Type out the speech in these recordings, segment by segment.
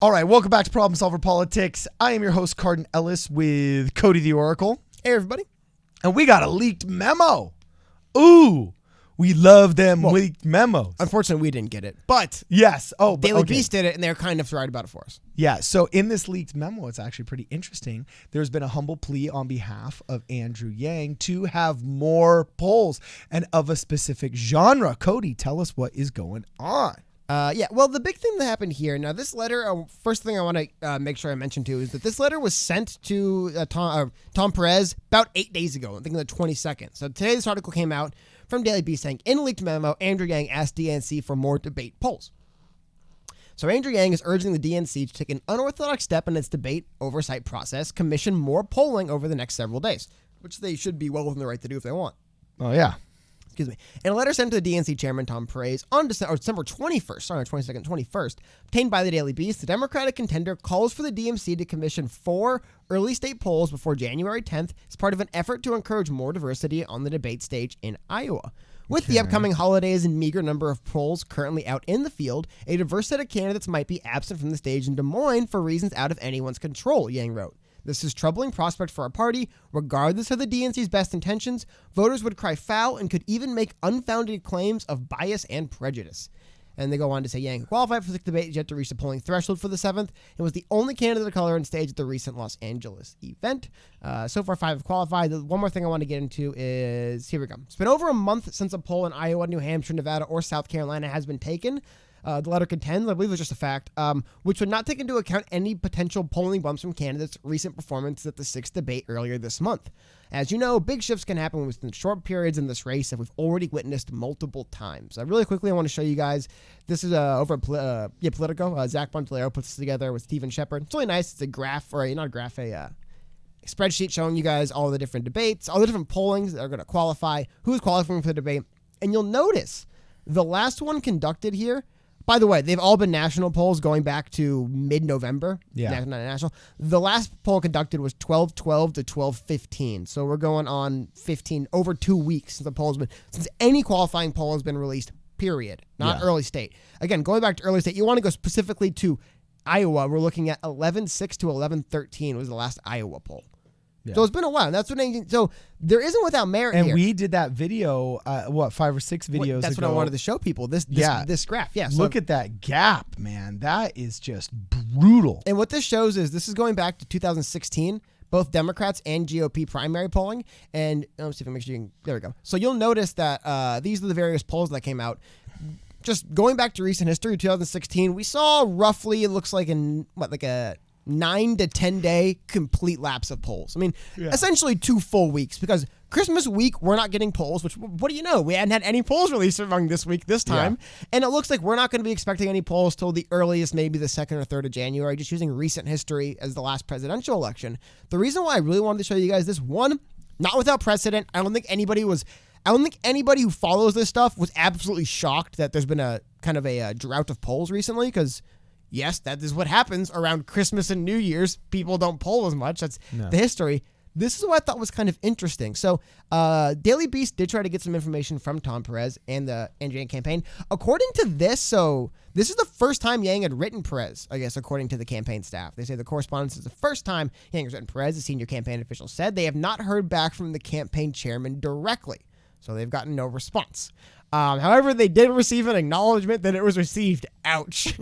All right, welcome back to Problem Solver Politics. I am your host, Cardin Ellis, with Cody the Oracle. Hey, everybody. And we got a leaked memo. Ooh, we love them leaked memos. Unfortunately, we didn't get it, but yes. Daily Beast did it, and they're kind of right about it for us. Yeah, so in this leaked memo, it's actually pretty interesting. There's been a humble plea on behalf of Andrew Yang to have more polls and of a specific genre. Cody, tell us what is going on. Well, the big thing that happened here, now this letter, first thing I want to make sure I mention too, is that this letter was sent to Tom Perez about 8 days ago, I think on the 22nd. So today this article came out from Daily Beast saying, in a leaked memo, Andrew Yang asked DNC for more debate polls. So Andrew Yang is urging the DNC to take an unorthodox step in its debate oversight process, commission more polling over the next several days, which they should be well within the right to do if they want. Oh, yeah. Excuse me. In a letter sent to the DNC chairman, Tom Perez, on December 21st, obtained by the Daily Beast, the Democratic contender calls for the DNC to commission 4 early state polls before January 10th as part of an effort to encourage more diversity on the debate stage in Iowa. With the upcoming holidays and meager number of polls currently out in the field, a diverse set of candidates might be absent from the stage in Des Moines for reasons out of anyone's control, Yang wrote. This is a troubling prospect for our party. Regardless of the DNC's best intentions, voters would cry foul and could even make unfounded claims of bias and prejudice. And they go on to say Yang qualified for the debate yet to reach the polling threshold for the 7th. It was the only candidate of color on stage at the recent Los Angeles event. So far, 5 have qualified. The one more thing I want to get into is, here we go. It's been over a month since a poll in Iowa, New Hampshire, Nevada, or South Carolina has been taken. The letter contends, I believe it's just a fact, which would not take into account any potential polling bumps from candidates' recent performances at the 6th debate earlier this month. As you know, big shifts can happen within short periods in this race that we've already witnessed multiple times. Really quickly, I want to show you guys, this is over at Politico. Zach Bontalero puts this together with Stephen Shepard. It's really nice. It's a graph, or not a graph, a spreadsheet showing you guys all the different debates, all the different pollings that are going to qualify, who's qualifying for the debate. And you'll notice the last one conducted here, by the way, they've all been national polls going back to mid-November. Yeah. Not national. The last poll conducted was 12/12 to 12/15. So we're going on 15, over 2 weeks since any qualifying poll has been released, period. Not early state. Again, going back to early state, you want to go specifically to Iowa. We're looking at 11/6 to 11/13 was the last Iowa poll. Yeah. So it's been a while. That's what. So there isn't without merit and here. We did that video, 5 or 6 videos That's ago. what I wanted to show people. This graph. Yeah. Look at that gap, man. That is just brutal. And what this shows is this is going back to 2016, both Democrats and GOP primary polling. And let me see if I make sure you can. There we go. So you'll notice that these are the various polls that came out. Just going back to recent history, 2016, we saw roughly, it looks like a 9 to 10 day complete lapse of polls. I mean, essentially 2 full weeks, because Christmas week, we're not getting polls, which, what do you know? We hadn't had any polls released among this week this time. Yeah. And it looks like we're not going to be expecting any polls till the earliest, maybe the 2nd or 3rd of January, just using recent history as the last presidential election. The reason why I really wanted to show you guys this, one, not without precedent. I don't think anybody who follows this stuff was absolutely shocked that there's been a kind of a drought of polls recently, because yes, that is what happens around Christmas and New Year's. People don't poll as much. That's the history. This is what I thought was kind of interesting. So Daily Beast did try to get some information from Tom Perez and the Andrew Yang campaign. According to this, so this is the first time Yang had written Perez, I guess, according to the campaign staff. They say the correspondence is the first time Yang has written Perez, the senior campaign official said. They have not heard back from the campaign chairman directly, so they've gotten no response. However, they did receive an acknowledgement that it was received. Ouch.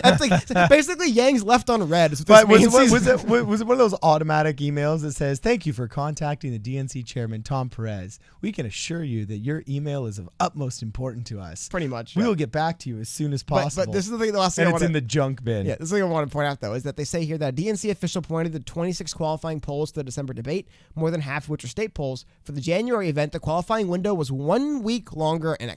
That's like basically Yang's left on red. But was it one of those automatic emails that says, "Thank you for contacting the DNC chairman, Tom Perez. We can assure you that your email is of utmost importance to us. Pretty much. We will get back to you as soon as possible." But this is the thing. The last thing and it's in the junk bin. Yeah, this is the thing I want to point out, though, is that they say here that a DNC official pointed to 26 qualifying polls to the December debate, more than half of which are state polls. For the January event, the qualifying window was 1 week longer and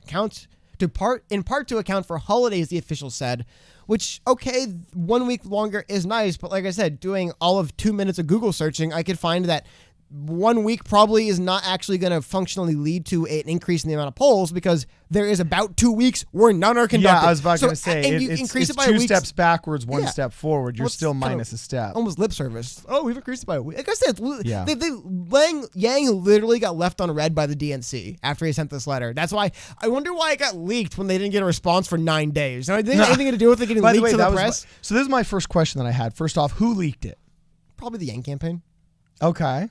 in part to account for holidays, the official said. Which, okay, 1 week longer is nice, but like I said, doing all of 2 minutes of Google searching, I could find that 1 week probably is not actually going to functionally lead to an increase in the amount of polls because there is about 2 weeks where none are conducted. Yeah, I was about to say, and you increase it's it by 2 weeks, steps backwards, 1 Yeah. step forward. You're Well, still it's kinda minus a step. almost lip service. Oh, we've increased it by a week. Like I said, Yeah. Yang literally got left on red by the DNC after he sent this letter. That's why I wonder why it got leaked when they didn't get a response for 9 days. Did it have anything to do with it getting By the leaked way, to the that was press? so this is my first question that I had. First off, who leaked it? Probably the Yang campaign. Okay.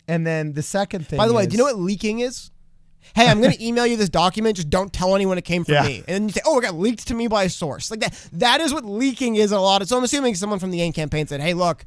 And then the second thing By the way, is, do you know what leaking is? Hey, I'm going to email you this document. Just don't tell anyone it came from Yeah. me. And then you say, oh, it got leaked to me by a source. Like that. That is what leaking is a lot. So I'm assuming someone from the Yang campaign said, hey, look,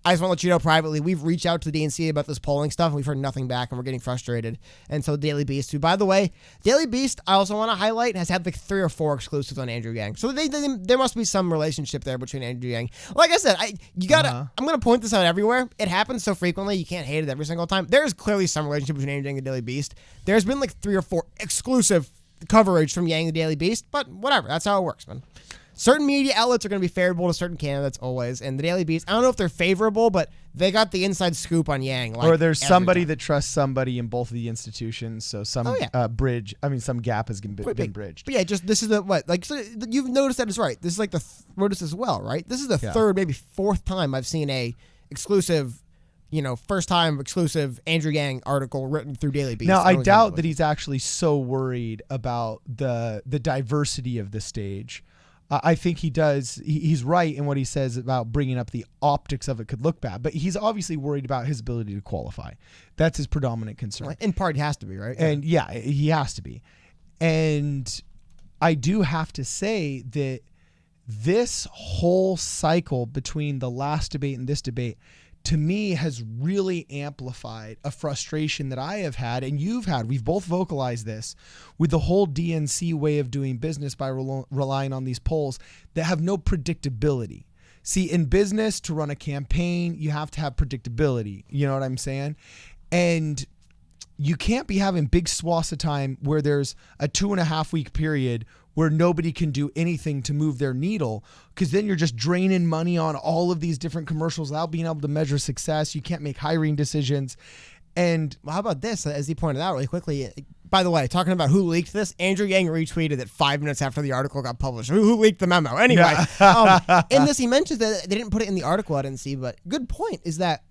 I just want to let you know privately, we've reached out to the DNC about this polling stuff, and we've heard nothing back, and we're getting frustrated. And so Daily Beast, who, by the way, Daily Beast, I also want to highlight, has had like 3 or 4 exclusives on Andrew Yang. So there must be some relationship there between Andrew Yang. Like I said, I'm going to point this out everywhere. It happens so frequently, you can't hate it every single time. There is clearly some relationship between Andrew Yang and Daily Beast. There's been like 3 or 4 exclusive coverage from Yang and Daily Beast, but whatever. That's how it works, man. Certain media outlets are going to be favorable to certain candidates always, and the Daily Beast, I don't know if they're favorable, but they got the inside scoop on Yang. Like, or there's somebody time. that trusts somebody in both of the institutions, so some some gap has been bridged. But yeah, just this is the what like so you've noticed that is right. This is like the notice as well, right? This is the third, maybe fourth time I've seen a exclusive, first time exclusive Andrew Yang article written through Daily Beast. Now, I doubt that he's actually so worried about the diversity of the stage. I think he does. He's right in what he says about bringing up the optics of it could look bad, but he's obviously worried about his ability to qualify. That's his predominant concern. In part, he has to be, right? And yeah, he has to be. And I do have to say that this whole cycle between the last debate and this debate, to me, has really amplified a frustration that I have had and you've had. We've both vocalized this with the whole DNC way of doing business by relying on these polls that have no predictability. See, in business, to run a campaign, you have to have predictability. You know what I'm saying? And you can't be having big swaths of time where there's a 2.5 week period where nobody can do anything to move their needle, because then you're just draining money on all of these different commercials without being able to measure success. You can't make hiring decisions. And how about this? As he pointed out really quickly, by the way, talking about who leaked this, Andrew Yang retweeted it 5 minutes after the article got published. Who leaked the memo? Anyway, in this, he mentions that they didn't put it in the article. I didn't see, but good point is that,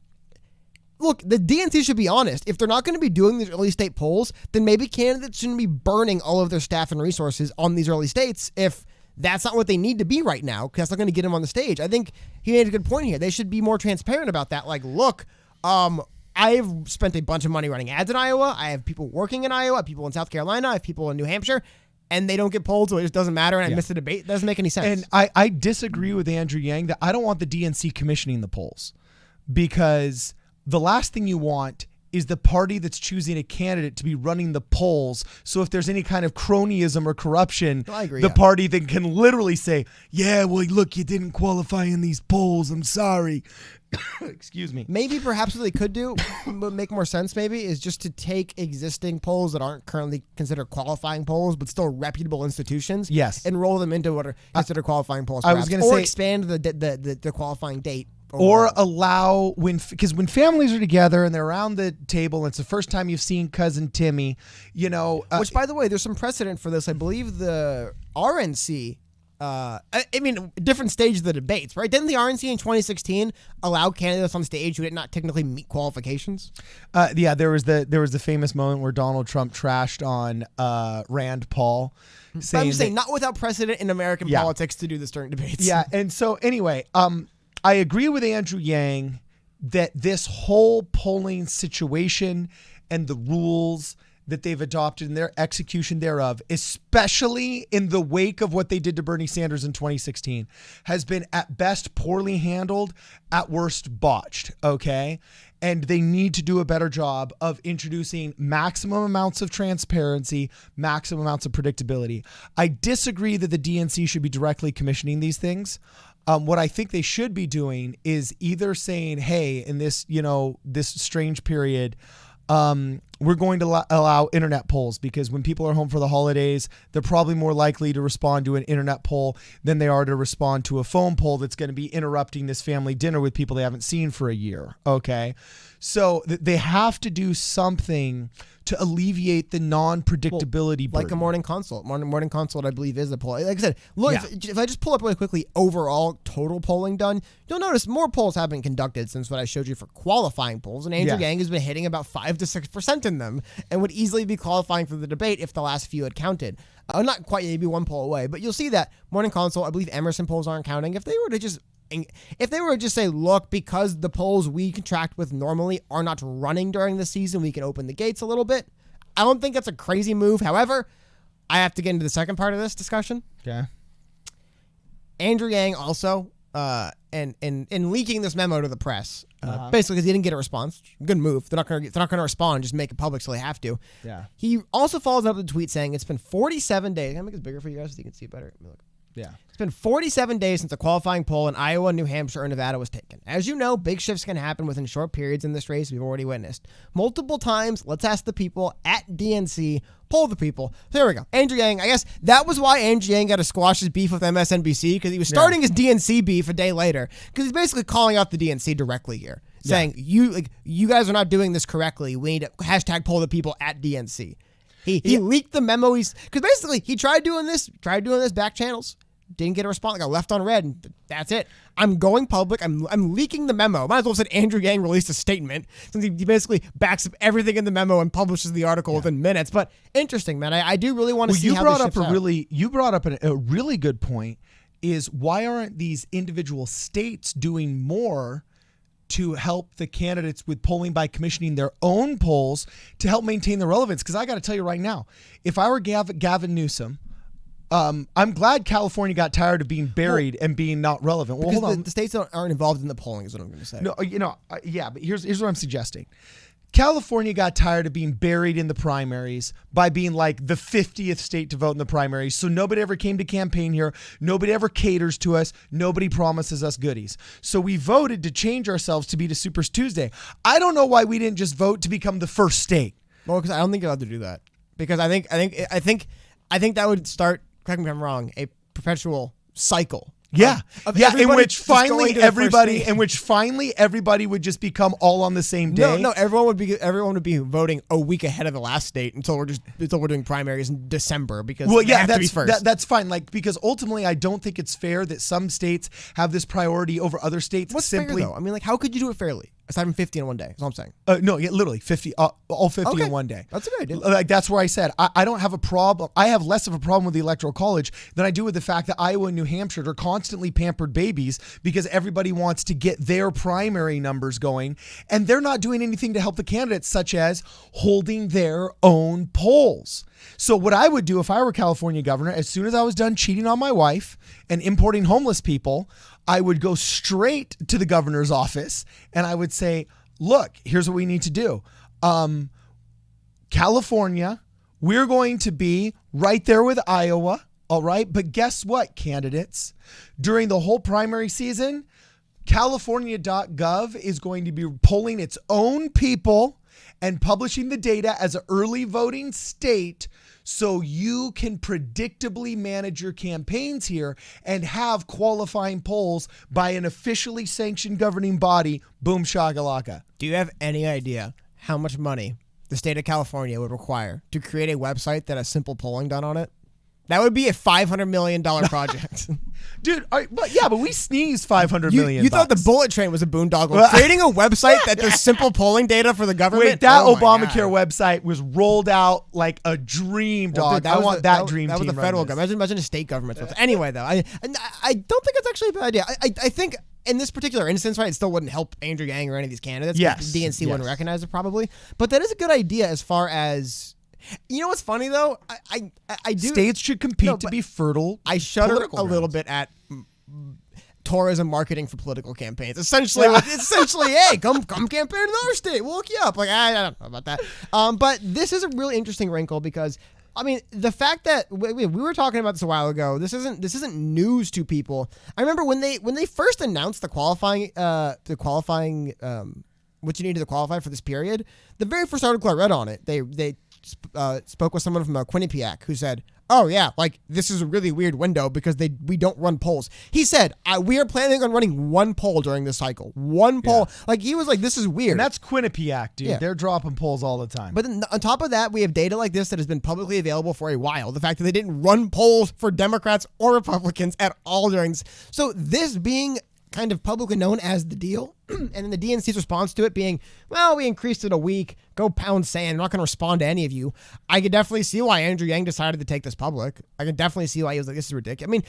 look, the DNC should be honest. If they're not going to be doing these early state polls, then maybe candidates shouldn't be burning all of their staff and resources on these early states if that's not what they need to be right now, because that's not going to get them on the stage. I think he made a good point here. They should be more transparent about that. Like, look, I've spent a bunch of money running ads in Iowa. I have people working in Iowa. I have people in South Carolina. I have people in New Hampshire. And they don't get polled, so it just doesn't matter, and I missed the debate. It doesn't make any sense. And I disagree with Andrew Yang that I don't want the DNC commissioning the polls, because the last thing you want is the party that's choosing a candidate to be running the polls. So if there's any kind of cronyism or corruption, party that can literally say, yeah, well, look, you didn't qualify in these polls. I'm sorry. Excuse me. Maybe perhaps what they could do would make more sense maybe is just to take existing polls that aren't currently considered qualifying polls but still reputable institutions, and roll them into what are considered qualifying polls, perhaps. I was going to say, expand the qualifying date. Or allow, because when families are together and they're around the table and it's the first time you've seen cousin Timmy, which, by the way, there's some precedent for this. I believe the RNC, different stage of the debates, right? Didn't the RNC in 2016 allow candidates on stage who did not technically meet qualifications? There was the famous moment where Donald Trump trashed on Rand Paul. I'm saying not without precedent in American politics to do this during debates. Yeah, and so anyway, I agree with Andrew Yang that this whole polling situation and the rules that they've adopted and their execution thereof, especially in the wake of what they did to Bernie Sanders in 2016, has been at best poorly handled, at worst botched, okay? And they need to do a better job of introducing maximum amounts of transparency, maximum amounts of predictability. I disagree that the DNC should be directly commissioning these things. What I think they should be doing is either saying, hey, in this, this strange period, we're going to allow internet polls because when people are home for the holidays, they're probably more likely to respond to an internet poll than they are to respond to a phone poll that's going to be interrupting this family dinner with people they haven't seen for a year. Okay. So they have to do something to alleviate the non-predictability burden. Like a morning consult. Morning consult, I believe, is a poll. Like I said, look, if I just pull up really quickly overall total polling done, you'll notice more polls have been conducted since what I showed you for qualifying polls, and Andrew Yang has been hitting about 5 to 6% in them and would easily be qualifying for the debate if the last few had counted. Not quite, maybe one poll away, but you'll see that morning consult, I believe Emerson polls aren't counting. If they were to just say, look, because the polls we contract with normally are not running during the season, we can open the gates a little bit. I don't think that's a crazy move. However, I have to get into the second part of this discussion. Okay. Andrew Yang also, in leaking this memo to the press, basically because he didn't get a response. Good move. They're not going to respond. Just make it public so they have to. Yeah. He also follows up with a tweet saying it's been 47 days. Can I make this bigger for you guys so you can see it better? Let me look. Yeah. It's been 47 days since a qualifying poll in Iowa, New Hampshire, and Nevada was taken. As you know, big shifts can happen within short periods in this race we've already witnessed. Multiple times, let's ask the people at DNC, poll the people. So there we go. Andrew Yang, I guess that was why Andrew Yang got to squash his beef with MSNBC, because he was starting his DNC beef a day later, because he's basically calling out the DNC directly here, saying, you guys are not doing this correctly. We need to hashtag poll the people at DNC. He leaked the memo. Because basically he tried doing this back channels. Didn't get a response. Got left on red, and that's it. I'm going public. I'm leaking the memo. Might as well have said Andrew Yang released a statement, since he basically backs up everything in the memo and publishes the article within minutes. But interesting, man. I do really want to see how this shifts out. You brought up a really good point. Is why aren't these individual states doing more to help the candidates with polling by commissioning their own polls to help maintain the relevance? Because I got to tell you right now, if I were Gavin Newsom, I'm glad California got tired of being buried and being not relevant. Well, hold on. The states aren't involved in the polling is what I'm going to say. No, but here's what I'm suggesting. California got tired of being buried in the primaries by being like the 50th state to vote in the primaries. So nobody ever came to campaign here. Nobody ever caters to us. Nobody promises us goodies. So we voted to change ourselves to be to Super Tuesday. I don't know why we didn't just vote to become the first state. Well, because I don't think you're allowed to do that. Because I think that would start, correct me if I'm wrong, a perpetual cycle. In which finally everybody would just become all on the same day. No, everyone would be voting a week ahead of the last state until we're doing primaries in December, because they have to be first. That's fine. Because ultimately I don't think it's fair that some states have this priority over other states. What's simply fair, though? I mean, how could you do it fairly? Aside from 50 in one day, that's all I'm saying. Literally 50, all 50 in one day. That's a good idea. That's where I said I don't have a problem. I have less of a problem with the Electoral College than I do with the fact that Iowa and New Hampshire are constantly pampered babies because everybody wants to get their primary numbers going, and they're not doing anything to help the candidates, such as holding their own polls. So what I would do if I were California governor, as soon as I was done cheating on my wife and importing homeless people, I would go straight to the governor's office and I would say, look, here's what we need to do. California, we're going to be right there with Iowa. All right. But guess what, candidates? During the whole primary season, California.gov is going to be polling its own people and publishing the data as an early voting state, so you can predictably manage your campaigns here and have qualifying polls by an officially sanctioned governing body. Boom shakalaka. Do you have any idea how much money the state of California would require to create a website that has simple polling done on it? That would be a $500 million project. Dude, but we sneezed $500 million. You thought the bullet train was a boondoggle. Creating a website that does simple polling data for the government? Wait, that Obamacare website was rolled out like a dream, dog. Dude, I want that dream team. That was the federal government. Imagine a state government. Anyway, though, I don't think that's actually a bad idea. I think in this particular instance, right, it still wouldn't help Andrew Yang or any of these candidates. Yes. DNC wouldn't recognize it probably. But that is a good idea as far as... You know what's funny, though? I do... States should compete to be fertile. I shudder a little bit at tourism marketing for political campaigns. Essentially, hey, come campaign in another state. We'll look you up. Like, I don't know about that. But this is a really interesting wrinkle because, I mean, the fact that we were talking about this a while ago, this isn't news to people. I remember when they first announced the qualifying what you need to qualify for this period, the very first article I read on it, they spoke with someone from Quinnipiac who said, oh yeah, like this is a really weird window because we don't run polls. He said, we are planning on running one poll during this cycle. One poll. Yeah. Like he was like, this is weird. And that's Quinnipiac, dude. Yeah. They're dropping polls all the time. But then on top of that, we have data like this that has been publicly available for a while. The fact that they didn't run polls for Democrats or Republicans at all during this. So this being kind of publicly known as the deal, and then the DNC's response to it being, well, we increased it a week, go pound sand, I'm not going to respond to any of you. I could definitely see why Andrew Yang decided to take this public. I can definitely see why he was like, this is ridiculous. I mean,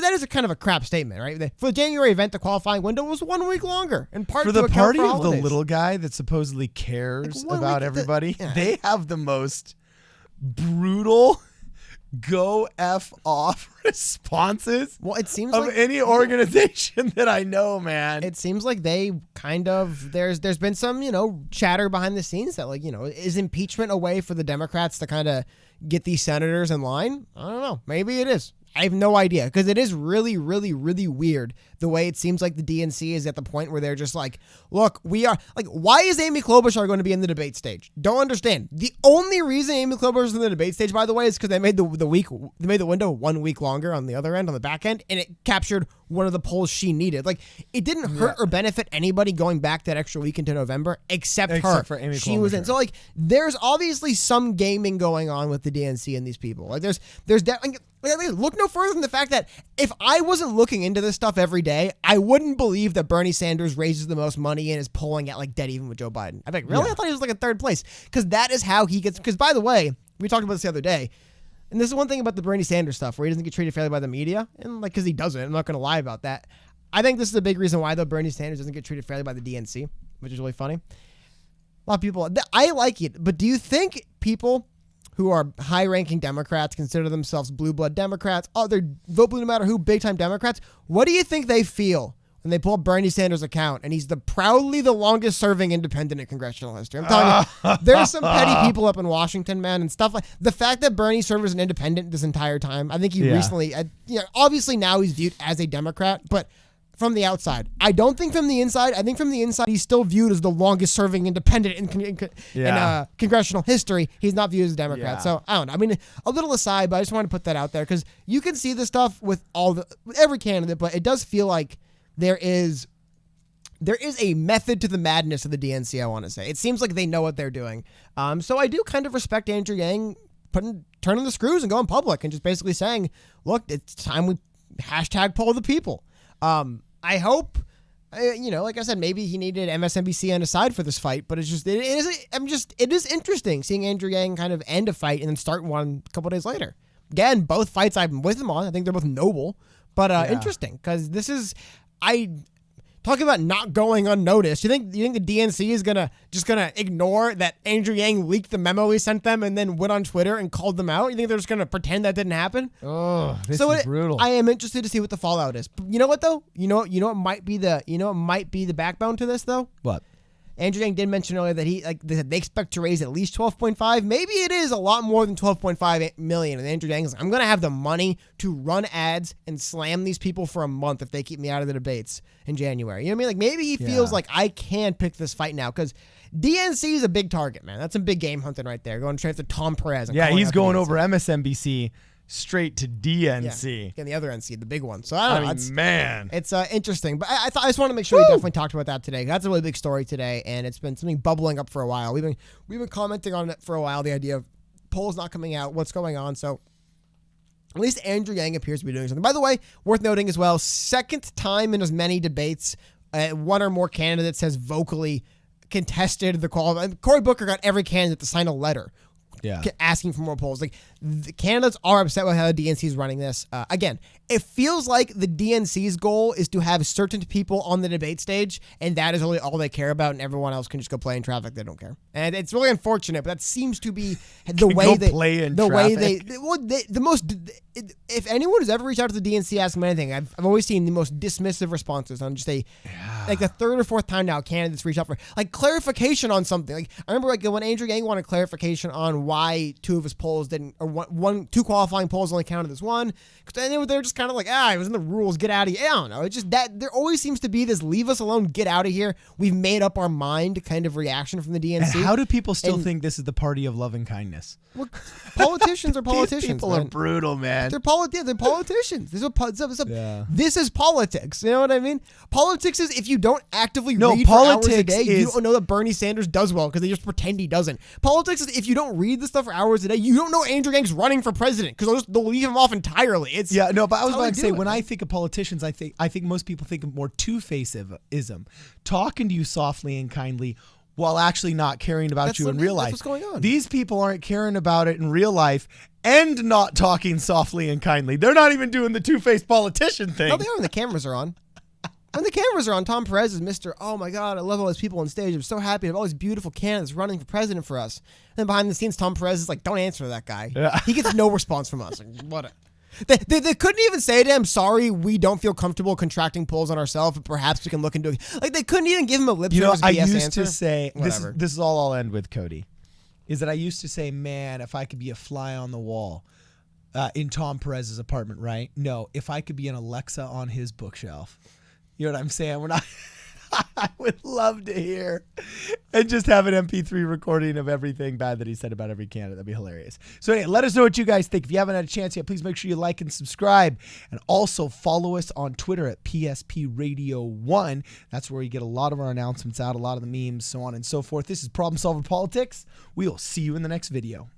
that is a kind of a crap statement, right? For the January event, the qualifying window was 1 week longer. In part for the party of the little guy that supposedly cares about everybody, they have the most brutal go F off responses it seems of like any organization that I know, man. It seems like they kind of there's been some, chatter behind the scenes that is impeachment a way for the Democrats to kind of get these senators in line? I don't know. Maybe it is. I have no idea because it is really, really, really weird the way it seems like the DNC is at the point where they're just like, look, we are like, why is Amy Klobuchar going to be in the debate stage? Don't understand. The only reason Amy Klobuchar is in the debate stage, by the way, is because they made the window 1 week longer on the other end, on the back end, and it captured one of the polls she needed. Like, it didn't hurt or benefit anybody going back that extra week into November except her. For Amy she Klobuchar. was in. So like, there's obviously some gaming going on with the DNC and these people. Like, there's look no further than the fact that if I wasn't looking into this stuff every day, I wouldn't believe that Bernie Sanders raises the most money and is polling at like dead even with Joe Biden. I'm like, really? Yeah. I thought he was like in third place because that is how he gets. Because by the way, we talked about this the other day, and this is one thing about the Bernie Sanders stuff where he doesn't get treated fairly by the media, and like because he doesn't. I'm not going to lie about that. I think this is a big reason why though Bernie Sanders doesn't get treated fairly by the DNC, which is really funny. A lot of people, I like it, but do you think people who are high-ranking Democrats consider themselves blue blood Democrats? Oh, they're vote blue no matter who, big-time Democrats. What do you think they feel when they pull up Bernie Sanders' account and he's proudly the longest-serving independent in congressional history? I'm telling you, there's some petty people up in Washington, man, and stuff like the fact that Bernie served as an independent this entire time. I think he recently, obviously now he's viewed as a Democrat, but from the outside. I don't think from the inside. I think from the inside, he's still viewed as the longest serving independent in congressional history. He's not viewed as a Democrat. Yeah. So I don't know. I mean, a little aside, but I just want to put that out there because you can see this stuff with every candidate, but it does feel like there is a method to the madness of the DNC, I want to say. It seems like they know what they're doing. So I do kind of respect Andrew Yang turning the screws and going public and just basically saying, look, it's time we #poll the people. I hope, like I said, maybe he needed MSNBC on his side for this fight, but it is interesting seeing Andrew Yang kind of end a fight and then start one a couple days later. Again, both fights I'm with him on. I think they're both noble, but interesting because this is, talking about not going unnoticed. You think the DNC is just gonna ignore that Andrew Yang leaked the memo he sent them and then went on Twitter and called them out? You think they're just gonna pretend that didn't happen? Oh, this is brutal. I am interested to see what the fallout is. You know what though? You know what might be the backbone to this though? What? Andrew Yang did mention earlier that they expect to raise at least 12.5. Maybe it is a lot more than 12.5 million. And Andrew Yang is like, I'm going to have the money to run ads and slam these people for a month if they keep me out of the debates in January. You know what I mean? Like maybe he feels like I can pick this fight now because DNC is a big target, man. That's some big game hunting right there. Going straight after Tom Perez. Yeah, he's going over MSNBC straight to DNC. Yeah, the other NC, the big one. So I don't know. Man. It's interesting. But I just want to make sure we definitely talked about that today. That's a really big story today, and it's been something bubbling up for a while. We've been commenting on it for a while, the idea of polls not coming out, what's going on. So at least Andrew Yang appears to be doing something. By the way, worth noting as well, second time in as many debates, one or more candidates has vocally contested the qualifying. Cory Booker got every candidate to sign a letter asking for more polls. Like the candidates are upset with how the DNC is running this. Again, it feels like the DNC's goal is to have certain people on the debate stage, and that is really all they care about, and everyone else can just go play in traffic. They don't care, and it's really unfortunate. But that seems to be the way they play in traffic. If anyone has ever reached out to the DNC asking them anything, I've always seen the most dismissive responses on just like the third or fourth time now candidates reach out for like clarification on something. Like I remember like when Andrew Yang wanted clarification on why two of his polls didn't, or two qualifying polls only counted as one. Because they're just kind of like, it was in the rules, get out of here. I don't know. It's just that there always seems to be this leave us alone, get out of here. We've made up our mind kind of reaction from the DNC. And how do people still think this is the party of love and kindness? Well, politicians are politicians. These people are brutal, man. They're politicians. This is politics. You know what I mean? Politics is if you don't actively read for hours a day, you don't know that Bernie Sanders does well because they just pretend he doesn't. Politics is if you don't read the stuff for hours a day, you don't know Andrew Yang's running for president because they'll leave him off entirely. But I was about to say, when I think of politicians, I think most people think of more two-faceism, talking to you softly and kindly while actually not caring about you in real life. That's what's going on. These people aren't caring about it in real life and not talking softly and kindly. They're not even doing the two-faced politician thing. No, they are when the cameras are on. When the cameras are on, Tom Perez is Mr. Oh my God, I love all these people on stage. I'm so happy to have all these beautiful candidates running for president for us. And then behind the scenes, Tom Perez is like, don't answer that guy. Yeah. He gets no response from us. Like, what? They couldn't even say to him, sorry, we don't feel comfortable contracting polls on ourselves, but perhaps we can look into it. Like, they couldn't even give him a lip service BS answer. I used to say, this is all I'll end with, Cody, is that I used to say, man, if I could be a fly on the wall in Tom Perez's apartment, right? No, if I could be an Alexa on his bookshelf. You know what I'm saying? I would love to hear and just have an MP3 recording of everything bad that he said about every candidate. That'd be hilarious. So anyway, let us know what you guys think. If you haven't had a chance yet, please make sure you like and subscribe, and also follow us on Twitter at PSP Radio 1. That's where you get a lot of our announcements out, a lot of the memes, so on and so forth. This is Problem Solver Politics. We will see you in the next video.